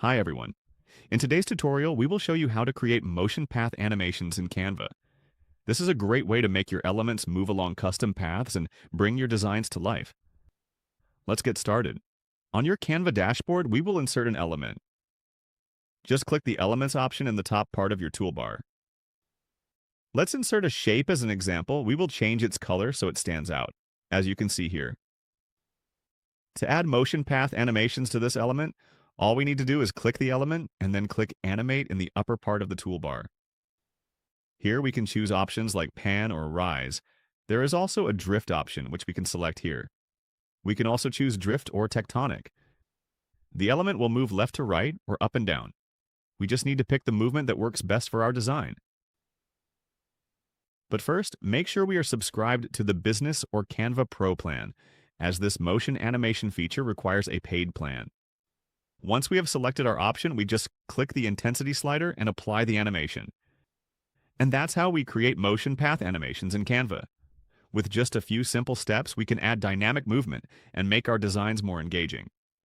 Hi everyone. In today's tutorial, we will show you how to create motion path animations in Canva. This is a great way to make your elements move along custom paths and bring your designs to life. Let's get started. On your Canva dashboard, we will insert an element. Just click the Elements option in the top part of your toolbar. Let's insert a shape as an example. We will change its color so it stands out, as you can see here. To add motion path animations to this element, all we need to do is click the element and then click Animate in the upper part of the toolbar. Here we can choose options like Pan or Rise. There is also a Drift option, which we can select here. We can also choose Drift or Tectonic. The element will move left to right or up and down. We just need to pick the movement that works best for our design. But first, make sure we are subscribed to the Business or Canva Pro plan, as this motion animation feature requires a paid plan. Once we have selected our option, we just click the intensity slider and apply the animation. And that's how we create motion path animations in Canva. With just a few simple steps, we can add dynamic movement and make our designs more engaging.